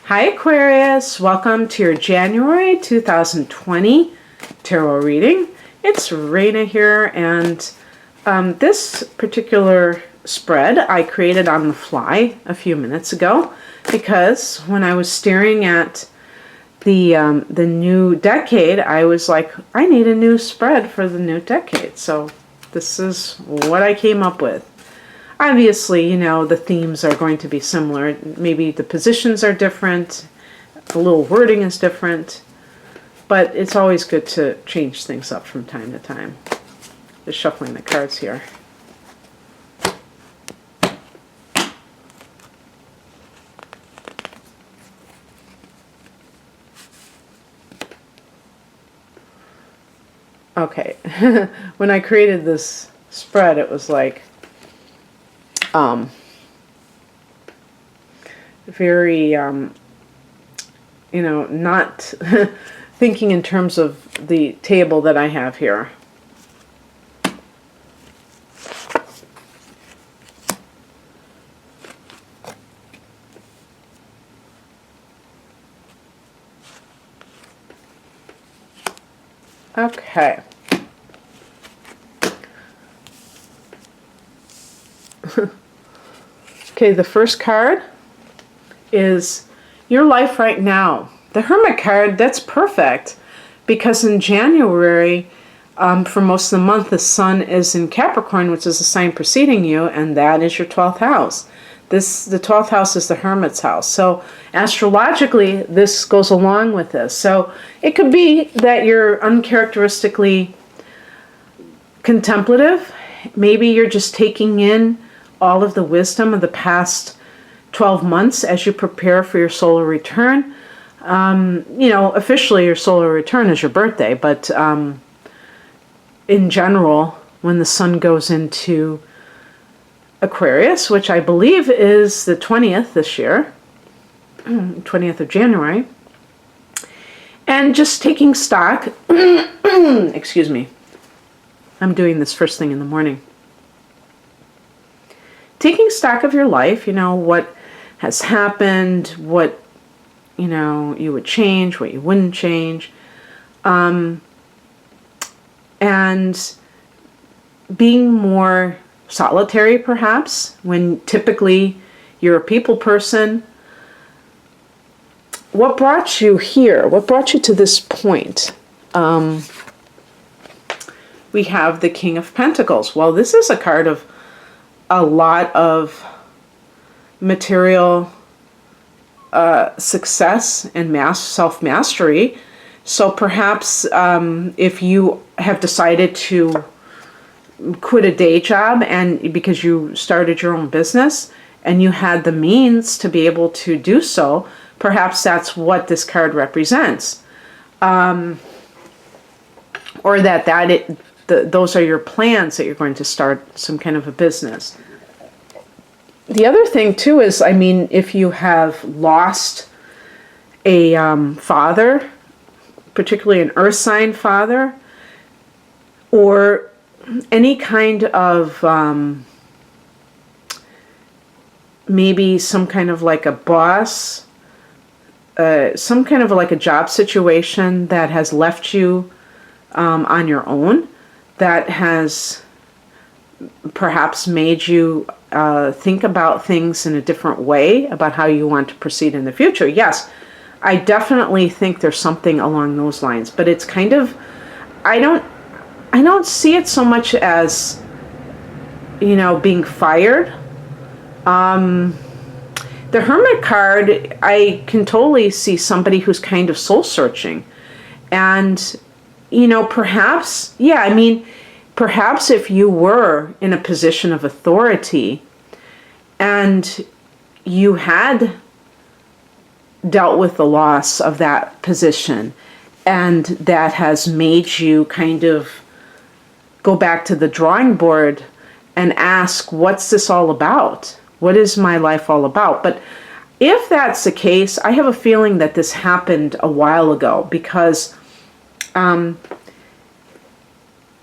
Hi Aquarius, welcome to your January 2020 tarot reading. It's Raina here, and this particular spread I created on the fly a few minutes ago because when I was staring at the new decade, I was like, I need a new spread for the new decade. So this is what I came up with. Obviously, you know, the themes are going to be similar. Maybe the positions are different, the little wording is different, but it's always good to change things up from time to time. Just shuffling the cards here. Okay, when I created this spread, it was like, very, you know, not thinking in terms of the table that I have here. Okay. Okay, the first card is your life right now. The Hermit card, that's perfect because in January, for most of the month, the Sun is in Capricorn, which is the sign preceding you, and that is your 12th house. The 12th house is the Hermit's house. So astrologically, this goes along with this. So it could be that you're uncharacteristically contemplative. Maybe you're just taking in all of the wisdom of the past 12 months as you prepare for your solar return. You know, officially your solar return is your birthday, but in general, when the Sun goes into Aquarius, which I believe is the 20th this year, 20th of January, and just taking stock, excuse me, I'm doing this first thing in the morning. Taking stock of your life, you know, what has happened, what, you know, you would change, what you wouldn't change, and being more solitary perhaps, when typically you're a people person. What brought you here? What brought you to this point? We have the King of Pentacles. Well, this is a card of a lot of material success and self-mastery. So perhaps if you have decided to quit a day job and because you started your own business and you had the means to be able to do so, perhaps that's what this card represents. Or those are your plans that you're going to start some kind of a business. The other thing too is, I mean, if you have lost a father, particularly an earth sign father, or any kind of maybe some kind of like a boss, some kind of like a job situation that has left you on your own, that has perhaps made you think about things in a different way about how you want to proceed in the future. Yes, I definitely think there's something along those lines, but it's kind of, I don't see it so much as, you know, being fired. The Hermit card, I can totally see somebody who's kind of soul searching. And, you know, perhaps, yeah, I mean, perhaps if you were in a position of authority and you had dealt with the loss of that position, and that has made you kind of go back to the drawing board and ask, what's this all about? What is my life all about? But if that's the case, I have a feeling that this happened a while ago, because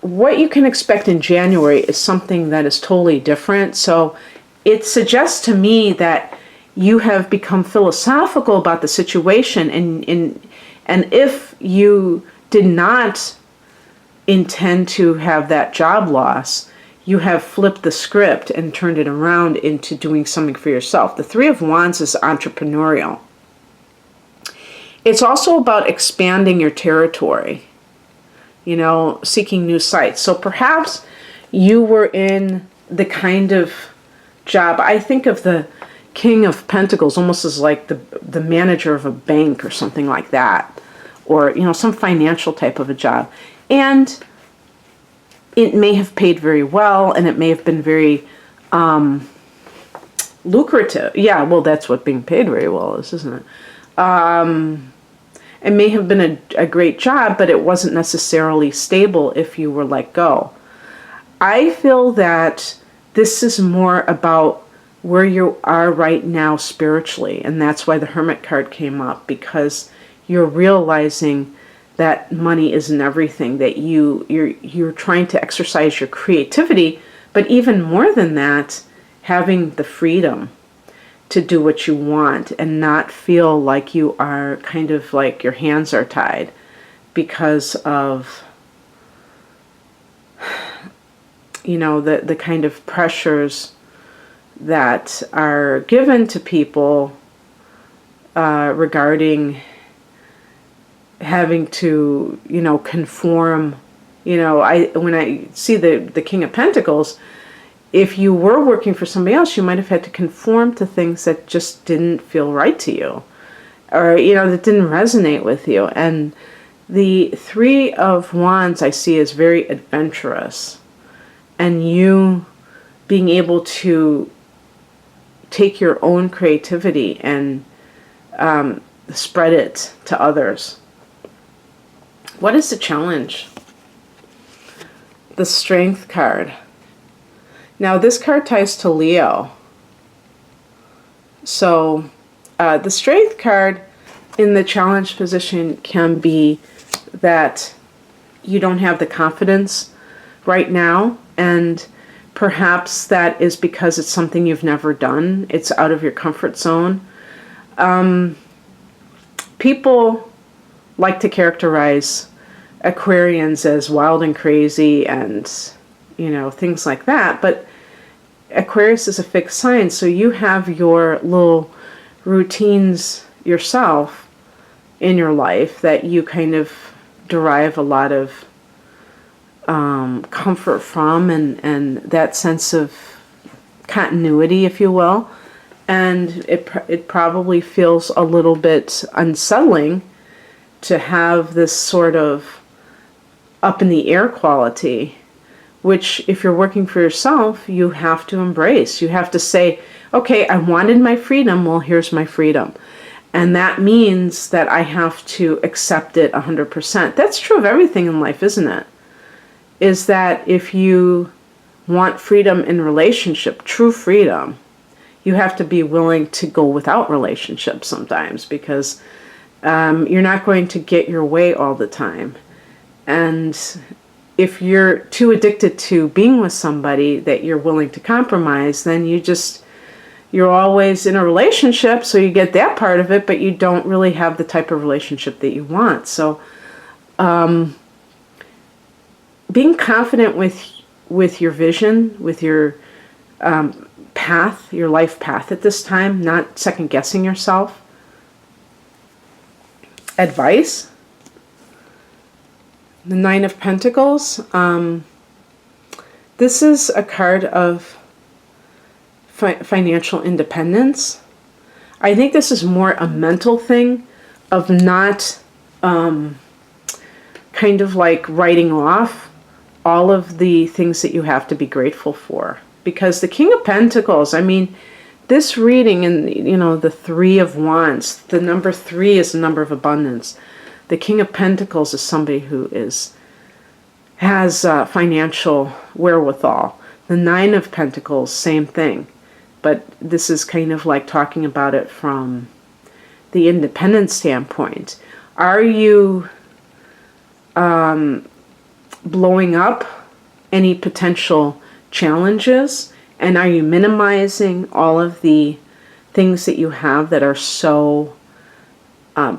what you can expect in January is something that is totally different. So it suggests to me that you have become philosophical about the situation, and if you did not intend to have that job loss, you have flipped the script and turned it around into doing something for yourself. The Three of Wands is entrepreneurial. It's also about expanding your territory, you know, seeking new sites. So perhaps you were in the kind of job, I think of the King of Pentacles almost as like the manager of a bank or something like that, or, you know, some financial type of a job. And it may have paid very well, and it may have been very lucrative. Yeah, well, that's what being paid very well is, isn't it? It may have been a great job, but it wasn't necessarily stable if you were let go. I feel that this is more about where you are right now spiritually, and that's why the Hermit card came up, because you're realizing that money isn't everything, that you're trying to exercise your creativity, but even more than that, having the freedom to do what you want and not feel like you are kind of like your hands are tied because of, you know, the kind of pressures that are given to people regarding having to, you know, conform. You know, when I see the King of Pentacles, if you were working for somebody else, you might have had to conform to things that just didn't feel right to you, or, you know, that didn't resonate with you. And the Three of Wands I see as very adventurous, and you being able to take your own creativity and spread it to others. What is the challenge? The Strength card. Now, this card ties to Leo. So, the Strength card in the challenge position can be that you don't have the confidence right now, and perhaps that is because it's something you've never done. It's out of your comfort zone. People like to characterize Aquarians as wild and crazy and, you know, things like that, but Aquarius is a fixed sign, so you have your little routines yourself in your life that you kind of derive a lot of comfort from, and that sense of continuity, if you will. And it probably feels a little bit unsettling to have this sort of up in the air quality, which, if you're working for yourself, you have to embrace. You have to say, okay, I wanted my freedom, well, here's my freedom. And that means that I have to accept it 100%. That's true of everything in life, isn't it? Is that if you want freedom in relationship, true freedom, you have to be willing to go without relationships sometimes, because you're not going to get your way all the time. And if you're too addicted to being with somebody that you're willing to compromise, then you're always in a relationship, so you get that part of it, but you don't really have the type of relationship that you want. So being confident with your vision, with your path, your life path at this time, not second guessing yourself. Advice. The Nine of Pentacles. This is a card of financial independence. I think this is more a mental thing of not kind of like writing off all of the things that you have to be grateful for. Because the King of Pentacles, I mean, this reading and, you know, the Three of Wands, the number 3 is the number of abundance. The King of Pentacles is somebody who has financial wherewithal. The Nine of Pentacles, same thing. But this is kind of like talking about it from the independent standpoint. Are you blowing up any potential challenges, and are you minimizing all of the things that you have that are so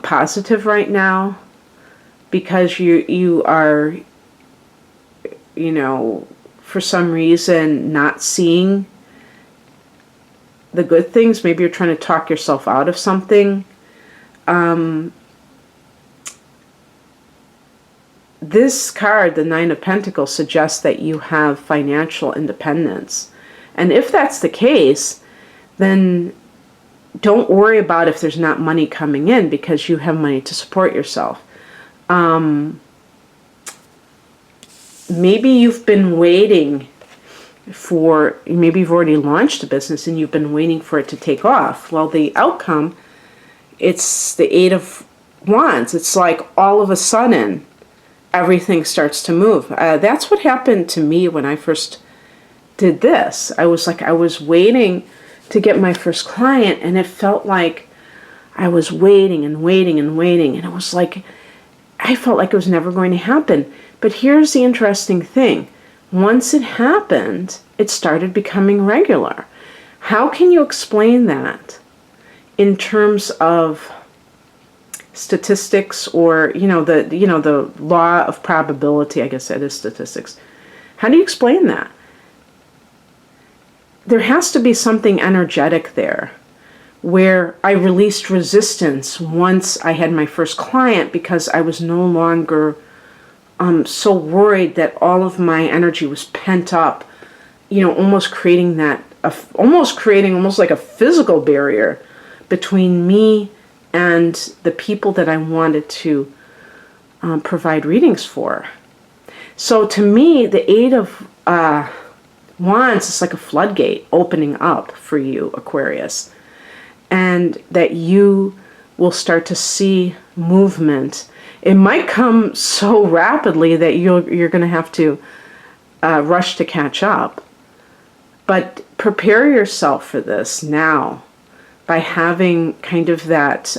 positive right now, because you are, you know, for some reason not seeing the good things. Maybe you're trying to talk yourself out of something. This card, the Nine of Pentacles, suggests that you have financial independence. And if that's the case, then don't worry about if there's not money coming in, because you have money to support yourself. Maybe you've been waiting for, maybe you've already launched a business and you've been waiting for it to take off. Well, the outcome, it's the Eight of Wands. It's like all of a sudden, everything starts to move. That's what happened to me when I first did this. I was waiting to get my first client, and it felt like I was waiting and waiting and waiting, and it was like, I felt like it was never going to happen. But here's the interesting thing. Once it happened, it started becoming regular. How can you explain that in terms of statistics, or the law of probability? I guess that is statistics. How do you explain that? There has to be something energetic there, where I released resistance once I had my first client, because I was no longer so worried that all of my energy was pent up, almost creating almost like a physical barrier between me and the people that I wanted to provide readings for. So to me, the Eight of Wands is like a floodgate opening up for you, Aquarius, and that you will start to see movement. It might come so rapidly that you're going to have to rush to catch up. But prepare yourself for this now by having kind of that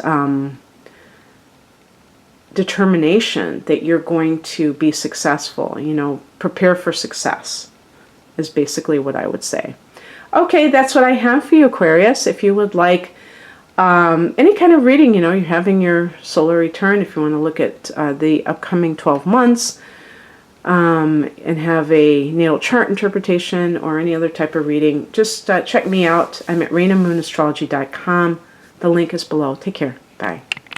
determination that you're going to be successful. Prepare for success is basically what I would say. Okay, that's what I have for you, Aquarius. If you would like any kind of reading, you're having your solar return, if you want to look at the upcoming 12 months and have a natal chart interpretation or any other type of reading, just check me out. I'm at RainaMoonAstrology.com. The link is below. Take care. Bye.